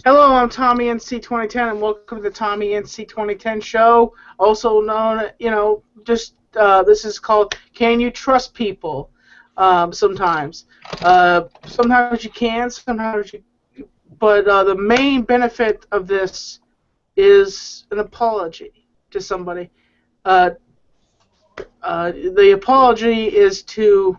Hello, I'm Tommy NC 2010, and welcome to the Tommy NC 2010 show. Also known, this is called "Can You Trust People?" Sometimes you can, but the main benefit of this is an apology to somebody. Uh, the apology is to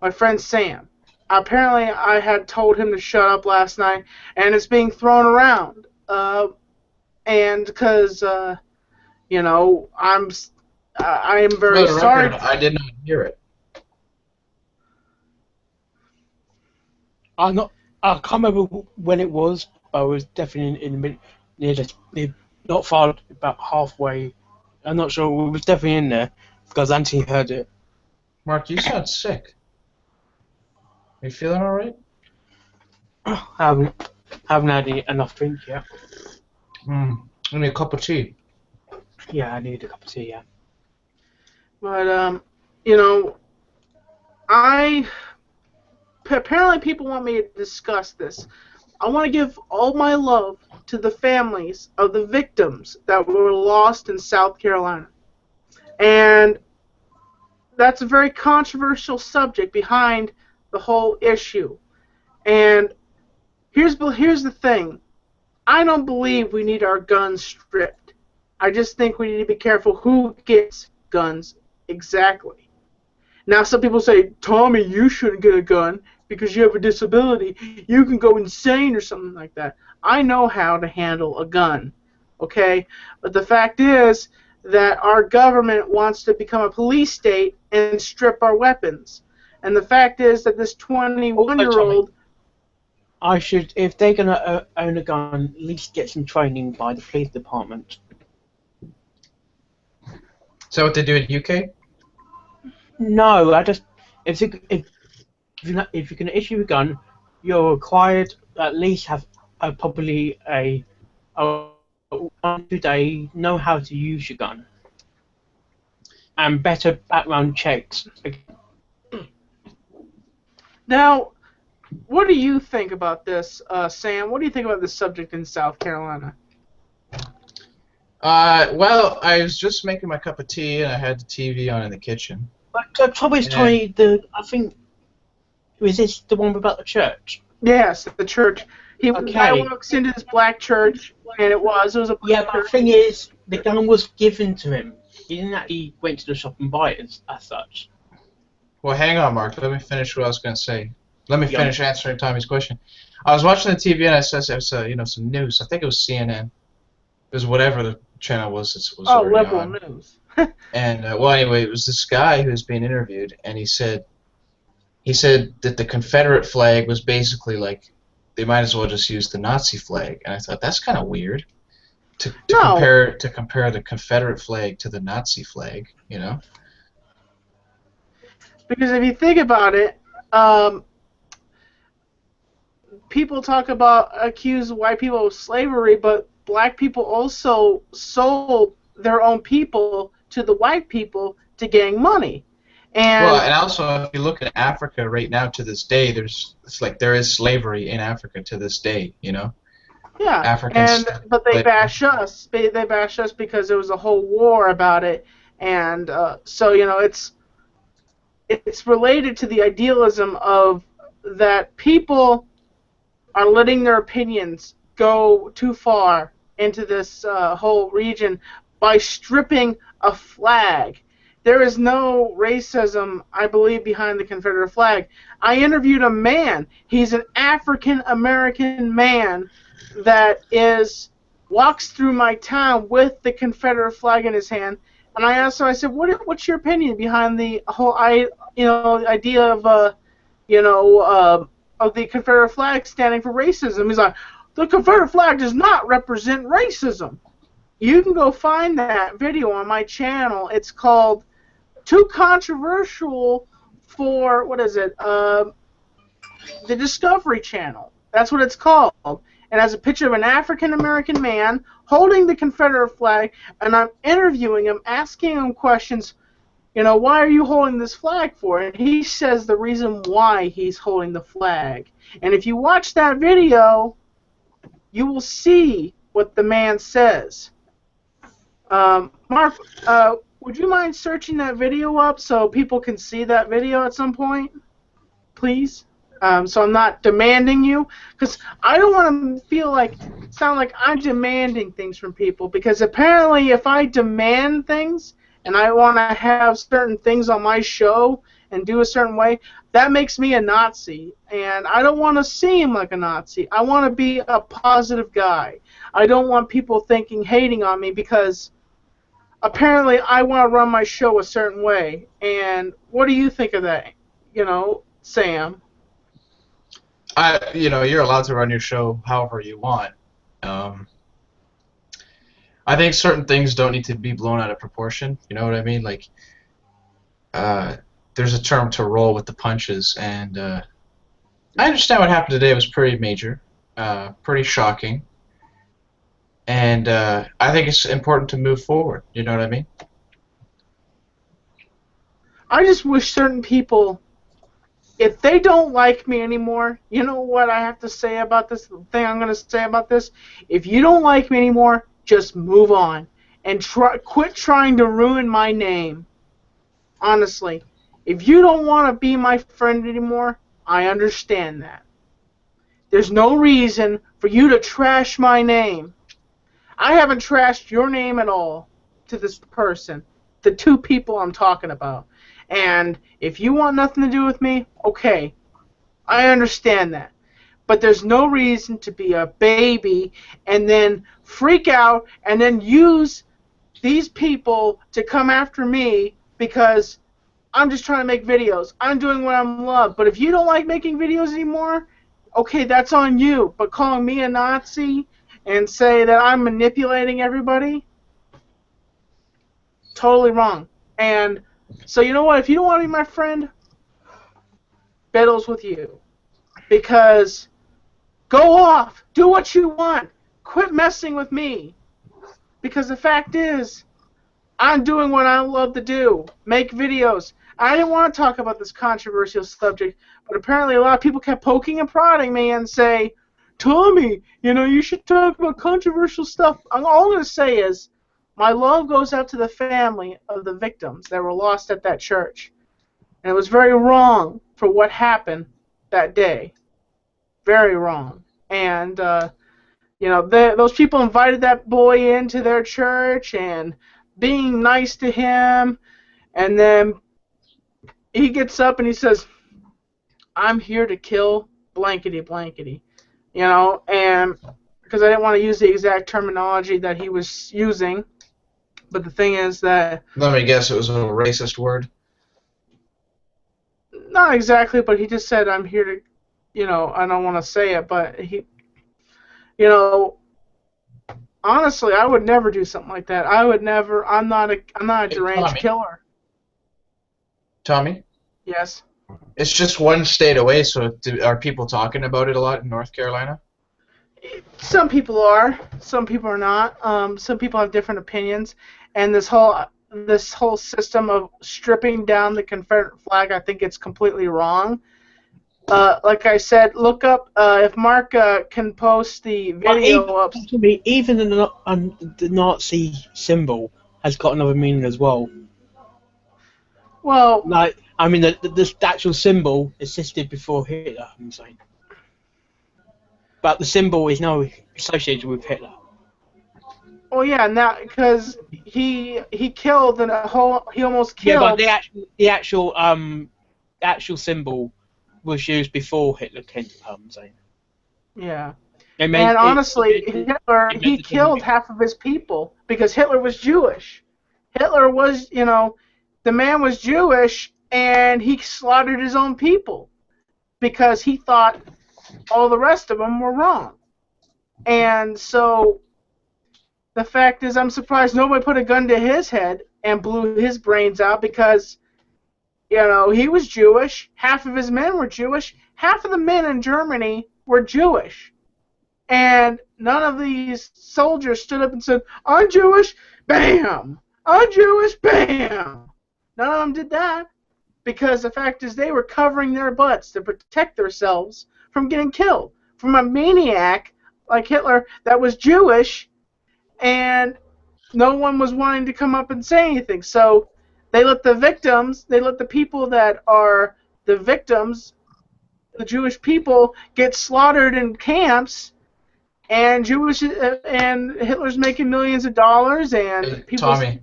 my friend Sam. Apparently, I had told him to shut up last night, and it's being thrown around. And because I am For very the record, sorry. I did not hear it. I'm not. I can't remember when it was, but I was definitely in the mid, near, not far, about halfway. I'm not sure. It was definitely in there because Anthony heard it. Mark, you sound sick. Are you feeling all right? I haven't had enough drink yet. I need a cup of tea. Yeah, I need a cup of tea. Yeah. But you know, I apparently people want me to discuss this. I want to give all my love to the families of the victims that were lost in South Carolina, and that's a very controversial subject behind the whole issue. And here's the thing. I don't believe we need our guns stripped. I just think we need to be careful who gets guns exactly. Now, some people say, Tommy, you shouldn't get a gun because you have a disability. You can go insane or something like that. I know how to handle a gun, okay? But the fact is that our government wants to become a police state and strip our weapons. And the fact is that this Also, Tommy, 21-year-old. I should, if they're gonna own a gun, at least get some training by the police department. Is that what they do in UK? No, I just if you're gonna issue a gun, you're required to at least have probably a 1 2 day know how to use your gun and better background checks. Now, what do you think about this, Sam? What do you think about this subject in South Carolina? Well, I was just making my cup of tea and I had the TV on in the kitchen. But the trouble is, And Tony, I think was this the one about the church? Yes, the church. The guy Okay. walks into this black church, and it was a Yeah, black but the church. thing is, the gun was given to him. He didn't actually went to the shop and buy it as such. well, hang on, Mark. Let me finish what I was going to say. Let me Yeah. finish answering Tommy's question. I was watching the TV and I saw some news. I think it was CNN. It was whatever the channel was. It was Oh, already liberal on. news. And well, anyway, it was this guy who was being interviewed, and he said that the Confederate flag was basically like they might as well just use the Nazi flag. And I thought that's kind of weird to No. compare the Confederate flag to the Nazi flag, you know? Because if you think about it, people talk about accuse white people of slavery, but black people also sold their own people to the white people to gain money. Well, And and also if you look at Africa right now to this day, there is slavery in Africa to this day, you know? yeah, Africans but they slave. bash us. They bash us because there was a whole war about it, and so it's related to the idealism of that people are letting their opinions go too far into this whole region by stripping a flag. There is no racism, I believe, behind the Confederate flag. I interviewed a man. He's an African American man that walks through my town with the Confederate flag in his hand. And I asked him, I said, what's your opinion behind the whole idea of of the Confederate flag standing for racism? He's like, the Confederate flag does not represent racism. You can go find that video on my channel. It's called Too Controversial for, what is it, the Discovery Channel. That's what it's called. It has a picture of an African American man holding the Confederate flag, and I'm interviewing him, asking him questions. Why are you holding this flag for? And he says the reason why he's holding the flag. And if you watch that video, you will see what the man says. Mark, would you mind searching that video up so people can see that video at some point, please? So I'm not demanding you, because I don't want to sound like I'm demanding things from people, because apparently if I demand things and I want to have certain things on my show and do a certain way, that makes me a Nazi, and I don't want to seem like a Nazi. I want to be a positive guy. I don't want people hating on me, because apparently I want to run my show a certain way. And what do you think of that, Sam? You're allowed to run your show however you want. I think certain things don't need to be blown out of proportion. You know what I mean? Like, there's a term to roll with the punches, and I understand what happened today was pretty major, pretty shocking, and I think it's important to move forward. You know what I mean? I just wish certain people, if they don't like me anymore, you know what I have to say about this? The thing I'm going to say about this? If you don't like me anymore, just move on and quit trying to ruin my name. Honestly, if you don't want to be my friend anymore, I understand that. There's no reason for you to trash my name. I haven't trashed your name at all to this person, the two people I'm talking about. And if you want nothing to do with me, okay, I understand that. But there's no reason to be a baby and then freak out and then use these people to come after me because I'm just trying to make videos. I'm doing what I'm loved. But if you don't like making videos anymore, okay, that's on you. But calling me a Nazi and say that I'm manipulating everybody, totally wrong. And so you know what? If you don't want to be my friend, battle's with you. Because go off. Do what you want. Quit messing with me. Because the fact is, I'm doing what I love to do. Make videos. I didn't want to talk about this controversial subject, but apparently a lot of people kept poking and prodding me and say, Tommy, you should talk about controversial stuff. All I'm going to say is, my love goes out to the family of the victims that were lost at that church. And it was very wrong for what happened that day. Very wrong. And, those people invited that boy into their church and being nice to him. And then he gets up and he says, I'm here to kill blankety blankety. And because I didn't want to use the exact terminology that he was using. But the thing is that... Let me guess, it was a racist word? Not exactly, but he just said, I'm here to, I don't want to say it, but he, honestly, I would never do something like that. I would never, I'm not a deranged killer. Tommy? Yes? It's just one state away, so are people talking about it a lot in North Carolina? Some people are. Some people are not. Some people have different opinions. And this whole system of stripping down the Confederate flag, I think it's completely wrong. Like I said, look up, if Mark can post the video up. Even the Nazi symbol has got another meaning as well. Well, the actual symbol existed before Hitler, I'm saying. But the symbol is now associated with Hitler. Well, yeah, now because he killed he almost killed. Yeah, but the actual symbol was used before Hitler came to power, I'm saying. Yeah. And honestly, Hitler, he killed half of his people because Hitler was Jewish. Hitler was, the man was Jewish, and he slaughtered his own people because he thought all the rest of them were wrong. And so the fact is, I'm surprised nobody put a gun to his head and blew his brains out because, he was Jewish. Half of his men were Jewish. Half of the men in Germany were Jewish. And none of these soldiers stood up and said, I'm Jewish, bam! I'm Jewish, bam! None of them did that because the fact is they were covering their butts to protect themselves from getting killed from a maniac like Hitler, that was Jewish, and no one was wanting to come up and say anything. So they let the people that are the victims, the Jewish people, get slaughtered in camps, and and Hitler's making millions of dollars, and people. Tommy,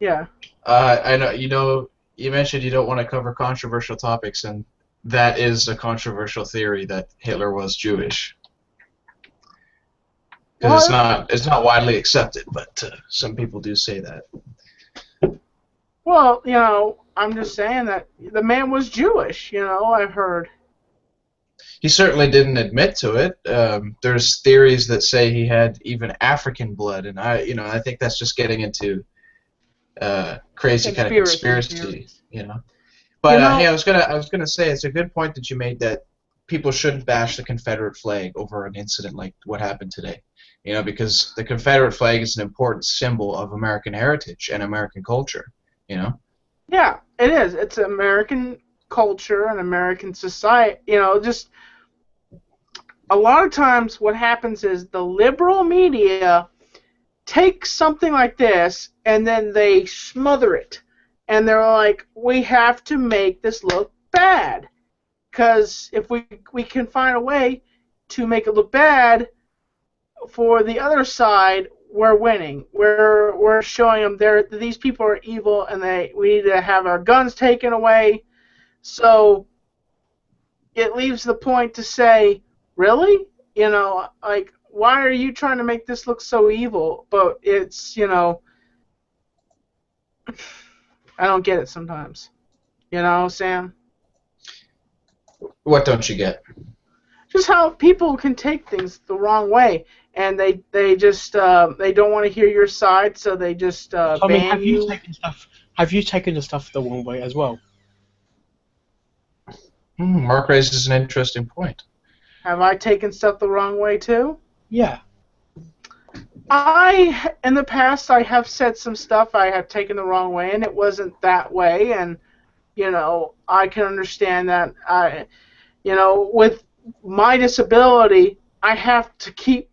Yeah. I know you mentioned you don't want to cover controversial topics, and that is a controversial theory that Hitler was Jewish. Because it's not widely accepted, but some people do say that. Well, I'm just saying that the man was Jewish. I've heard. He certainly didn't admit to it. There's theories that say he had even African blood, and I think that's just getting into crazy kind of conspiracy, But hey, I was gonna say it's a good point that you made that people shouldn't bash the Confederate flag over an incident like what happened today. Because the Confederate flag is an important symbol of American heritage and American culture. Yeah, it is. It's American culture and American society. Just a lot of times what happens is the liberal media takes something like this and then they smother it. And they're like, we have to make this look bad. Because if we can find a way to make it look bad for the other side, we're winning. We're showing them these people are evil and we need to have our guns taken away. So it leaves the point to say, really? Why are you trying to make this look so evil? But it's, I don't get it sometimes. Sam? What don't you get? Just how people can take things the wrong way, and they just they don't want to hear your side, so they just ban you. Have you taken the stuff the wrong way as well? Mark raises an interesting point. Have I taken stuff the wrong way too? Yeah. In the past, I have said some stuff I have taken the wrong way, and it wasn't that way, and I can understand that. With my disability, I have to keep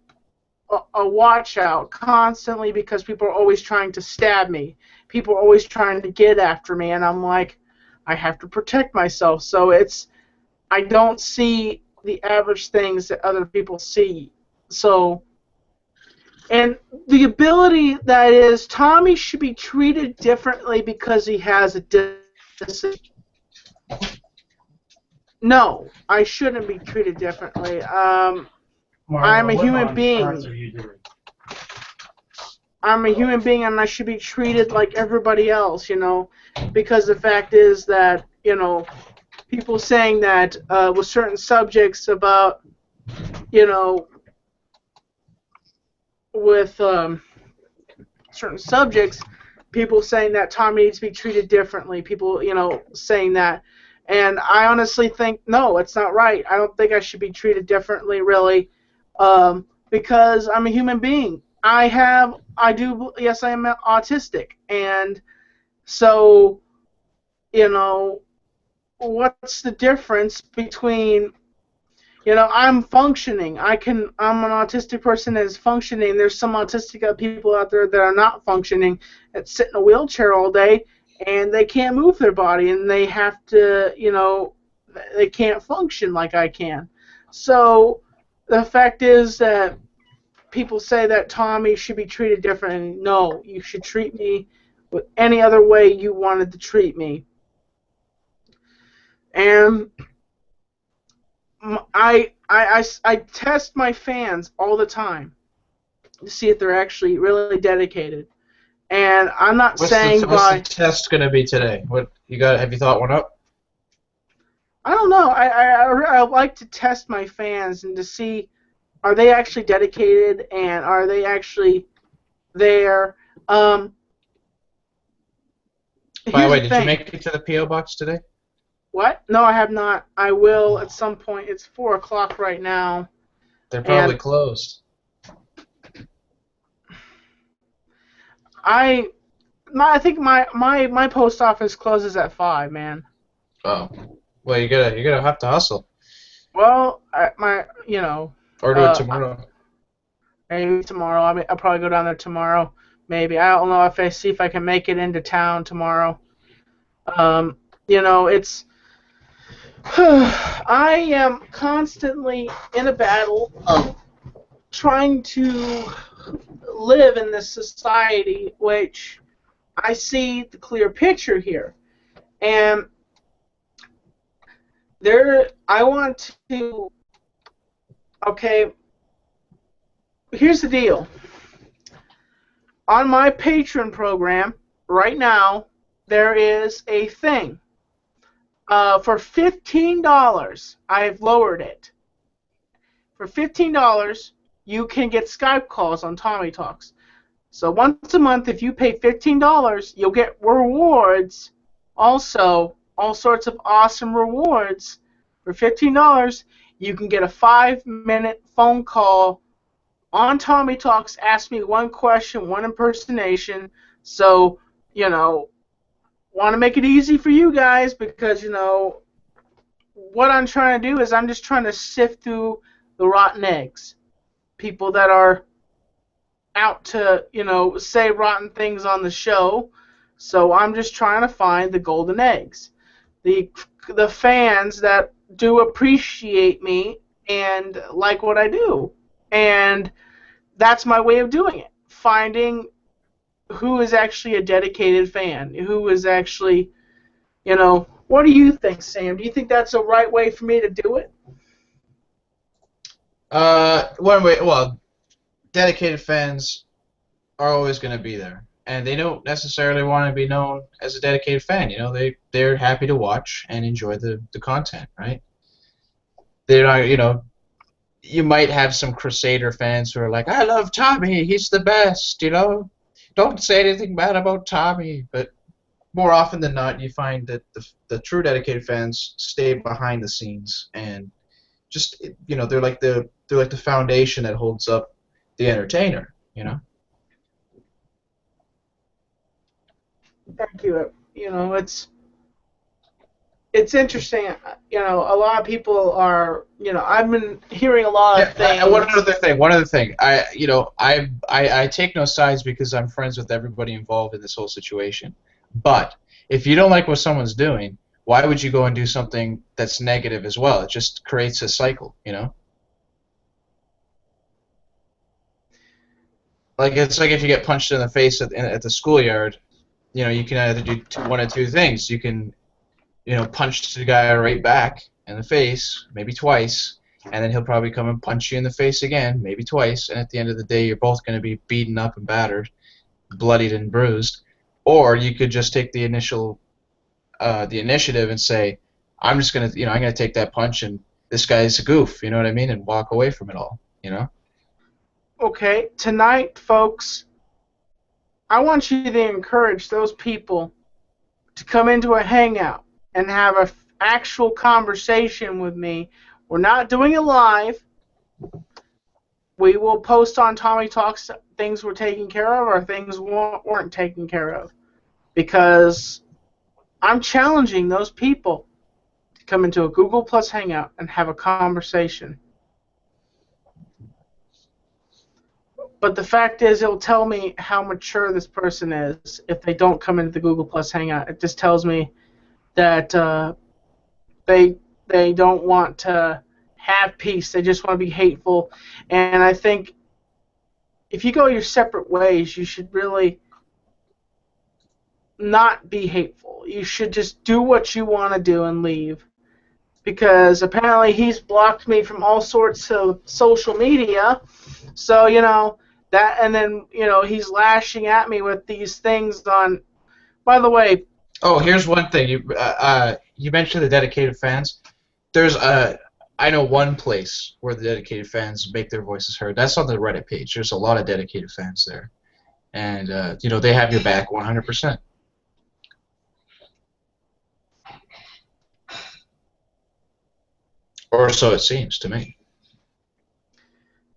a watch out constantly because people are always trying to stab me. People are always trying to get after me, and I'm like, I have to protect myself. So I don't see the average things that other people see. So, and the ability that is, Tommy should be treated differently because he has a disability. No, I shouldn't be treated differently. I'm a human being. I'm a human being, and I should be treated like everybody else, because the fact is that, people saying that with certain subjects about, with certain subjects, people saying that Tommy needs to be treated differently, people, saying that. And I honestly think, no, it's not right. I don't think I should be treated differently, really, because I'm a human being. Yes, I am autistic. And so, what's the difference between, I'm functioning. I'm an autistic person that is functioning. There's some autistic people out there that are not functioning, that sit in a wheelchair all day, and they can't move their body, and they have to, they can't function like I can. So the fact is that people say that Tommy should be treated differently. No, you should treat me with any other way you wanted to treat me. And I test my fans all the time to see if they're actually really dedicated. And I'm not saying what's the test going to be today? Have you thought one up? I don't know. I like to test my fans and to see, are they actually dedicated and are they actually there? By the way, did you make it to the P.O. box today? What? No, I have not. I will at some point. It's 4 o'clock right now. They're probably closed. I think my post office closes at 5, man. Oh, well, you're gonna have to hustle. Well, or do it tomorrow. Maybe tomorrow. I'll probably go down there tomorrow. Maybe. I don't know if I see if I can make it into town tomorrow. You know, it's I am constantly in a battle of trying to live in this society, which I see the clear picture here, and I want to. Okay, here's the deal. On my Patreon program right now, there is a thing. For $15, I've lowered it. For $15, you can get Skype calls on Tommy Talks. So once a month, if you pay $15, you'll get rewards. Also, all sorts of awesome rewards. For $15, you can get a 5-minute phone call on Tommy Talks. Ask me one question, one impersonation. So, you know, want to make it easy for you guys because, you know, what I'm trying to do is I'm just trying to sift through the rotten eggs. People that are out to, you know, say rotten things on the show. So I'm just trying to find the golden eggs. The fans that do appreciate me and like what I do. And that's my way of doing it. Finding who is actually a dedicated fan, who is actually, you know, what do you think, Sam? Do you think that's the right way for me to do it? One way, well, dedicated fans are always going to be there, and they don't necessarily want to be known as a dedicated fan. You know, they're happy to watch and enjoy the content, right? They're not, you know, you might have some Crusader fans who are like, I love Tommy, he's the best, you know, don't say anything bad about Tommy. But more often than not, you find that the true dedicated fans stay behind the scenes and just, you know, they're like the foundation that holds up the entertainer, you know. Thank you. You know, it's interesting. You know, a lot of people are. You know, I've been hearing a lot of things. One other thing. I take no sides because I'm friends with everybody involved in this whole situation. But if you don't like what someone's doing, why would you go and do something that's negative as well? It just creates a cycle, you know. Like it's like if you get punched in the face at the schoolyard, you know, you can either do one of two things. You can, you know, punch the guy right back in the face, maybe twice, and then he'll probably come and punch you in the face again, maybe twice, and at the end of the day, you're both going to be beaten up and battered, bloodied and bruised. Or you could just take the initiative and say, I'm just going to, you know, I'm going to take that punch, and this guy's a goof, you know what I mean, and walk away from it all, you know? Okay, tonight, folks, I want you to encourage those people to come into a hangout and have an actual conversation with me. We're not doing it live. We will post on Tommy Talks things we're taking care of or things weren't taken care of. Because I'm challenging those people to come into a Google Plus hangout and have a conversation. But the fact is, it'll tell me how mature this person is if they don't come into the Google Plus hangout. It just tells me that they don't want to have peace. They just want to be hateful. And I think if you go your separate ways, you should really not be hateful. You should just do what you want to do and leave. Because apparently he's blocked me from all sorts of social media. So, you know, that, and then, you know, he's lashing at me with these things on. By the way. Oh, here's one thing. You mentioned the dedicated fans. There's I know one place where the dedicated fans make their voices heard. That's on the Reddit page. There's a lot of dedicated fans there, and you know, they have your back 100%. Or so it seems to me.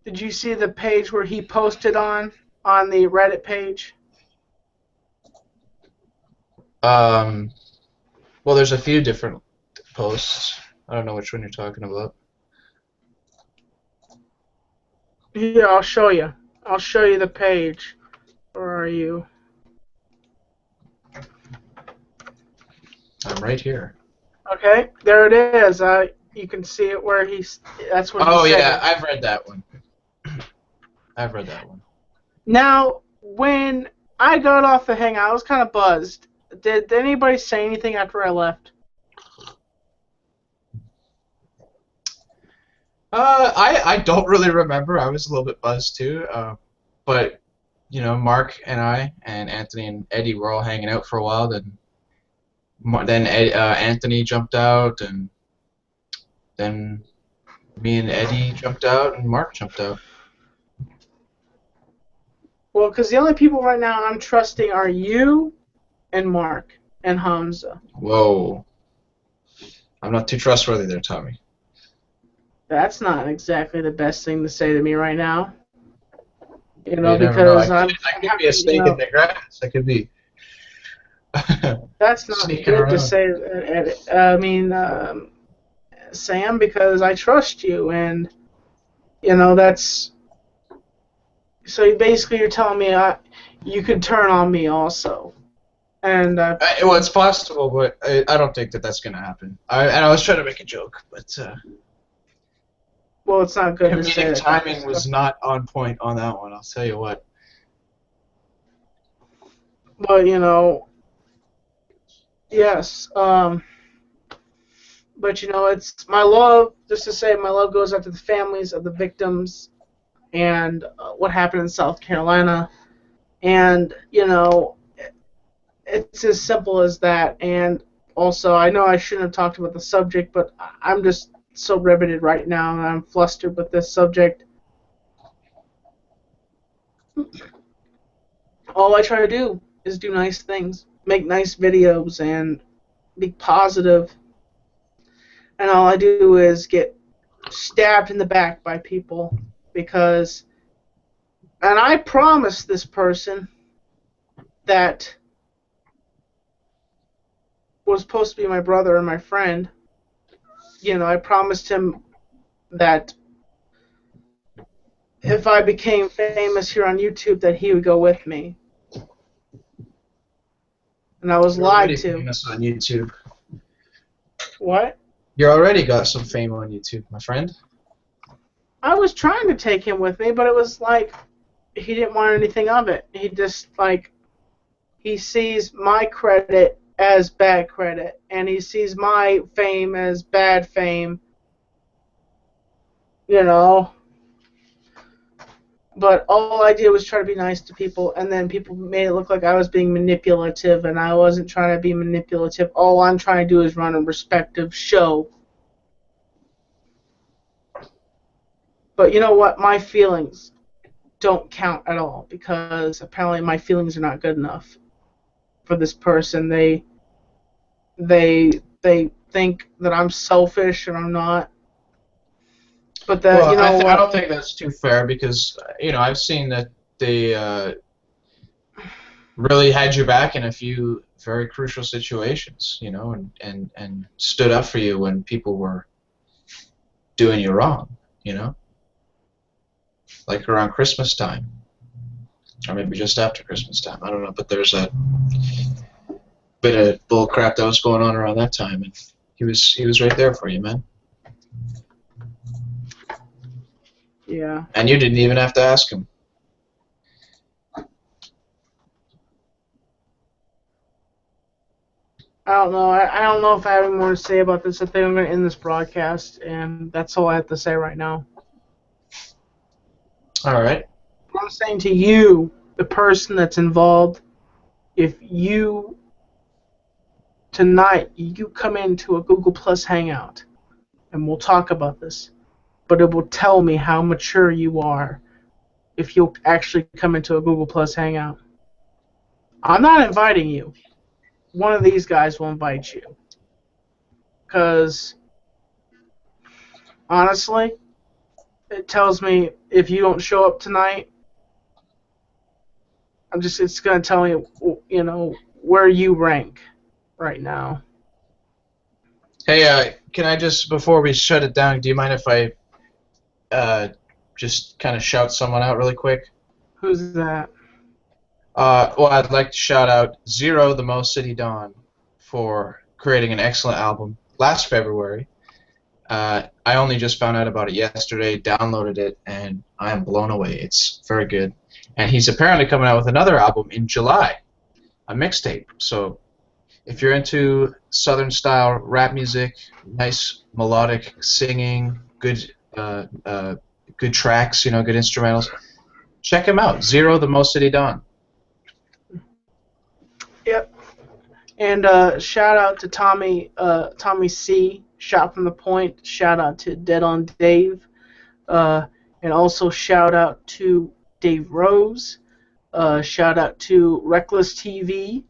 Did you see the page where he posted on the Reddit page? Well, there's a few different posts. I don't know which one you're talking about. Yeah, I'll show you. I'll show you the page. Where are you? I'm right here. Okay, there it is. You can see it where he's. That's what Oh he said. yeah, I've read that one. I've read that one. Now, when I got off the hangout, I was kind of buzzed. Did anybody say anything after I left? I don't really remember. I was a little bit buzzed too. But you know, Mark and I and Anthony and Eddie were all hanging out for a while. Then Anthony jumped out, and then me and Eddie jumped out, and Mark jumped out. Well, because the only people right now I'm trusting are you and Mark and Hamza. Whoa. I'm not too trustworthy there, Tommy. That's not exactly the best thing to say to me right now. You know, You never because know. I could be a snake in the grass. I could be. That's not sneaking good around. to say. I mean, Sam, because I trust you, and you know that's. So basically, you're telling me you could turn on me also, and Well, it's possible, but I don't think that that's gonna happen. I was trying to make a joke, but well, it's not good to say comedic that. timing was not on point on that one. I'll tell you what. But you know, yes. But you know, it's my love. Just to say, my love goes out to the families of the victims, and what happened in South Carolina, and you know, it's as simple as that. And also, I know I shouldn't have talked about the subject, but I'm just so riveted right now, and I'm flustered with this subject. All I try to do is do nice things, make nice videos, and be positive. And all I do is get stabbed in the back by people because, and I promised this person that was supposed to be my brother and my friend, you know, I promised him that if I became famous here on YouTube that he would go with me. And I was You're lied already to. famous on YouTube. What? You already got some fame on YouTube, my friend. I was trying to take him with me, but it was like he didn't want anything of it. He just like he sees my credit as bad credit, and he sees my fame as bad fame. You know. But all I did was try to be nice to people, and then people made it look like I was being manipulative, and I wasn't trying to be manipulative. All I'm trying to do is run a respective show. But you know what? My feelings don't count at all, because apparently my feelings are not good enough for this person. They think that I'm selfish, and I'm not. But that, Well, you know I what? don't think that's too fair because you know I've seen that they really had your back in a few very crucial situations, you know, and stood up for you when people were doing you wrong, you know, like around Christmas time, or maybe just after Christmas time. I don't know, but there's a bit of bull crap that was going on around that time, and he was right there for you, man. Yeah. And you didn't even have to ask him. I don't know. I don't know if I have any more to say about this. I think I'm going to end this broadcast, and that's all I have to say right now. All right. I'm saying to you, the person that's involved, if you tonight you come into a Google Plus Hangout, and we'll talk about this, but it will tell me how mature you are if you'll actually come into a Google Plus Hangout. I'm not inviting you. One of these guys will invite you. Because, honestly, it tells me if you don't show up tonight, it's going to tell me, you know, where you rank right now. Hey, can I just, before we shut it down, do you mind if I just kind of shout someone out really quick? Who's that? Well, I'd like to shout out Zero, the Mo City Dawn, for creating an excellent album last February. I only just found out about it yesterday, downloaded it, and I am blown away. It's very good. And he's apparently coming out with another album in July, a mixtape. So if you're into Southern style rap music, nice melodic singing, good good tracks, good instrumentals, check him out. Zero, the Mo City Dawn. Yep. And shout out to Tommy C. Shot from the Point. Shout out to Dead on Dave. And also shout out to Dave Rose. Shout out to Reckless TV.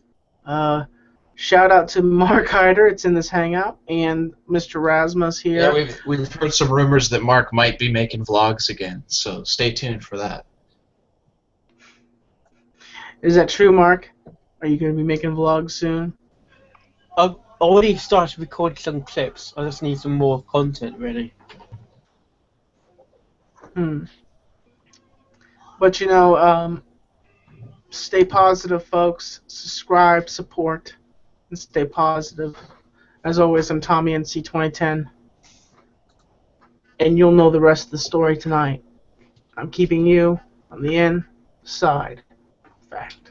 Shout out to Mark Hyder. It's in this hangout. And Mr. Rasmus here. Yeah, we've heard some rumors that Mark might be making vlogs again, so stay tuned for that. Is that true, Mark? Are you going to be making vlogs soon? I've already started recording some clips. I just need some more content, really. But stay positive, folks. Subscribe, support, and stay positive. As always, I'm Tommy NC 2010, and you'll know the rest of the story tonight. I'm keeping you on the inside. Fact.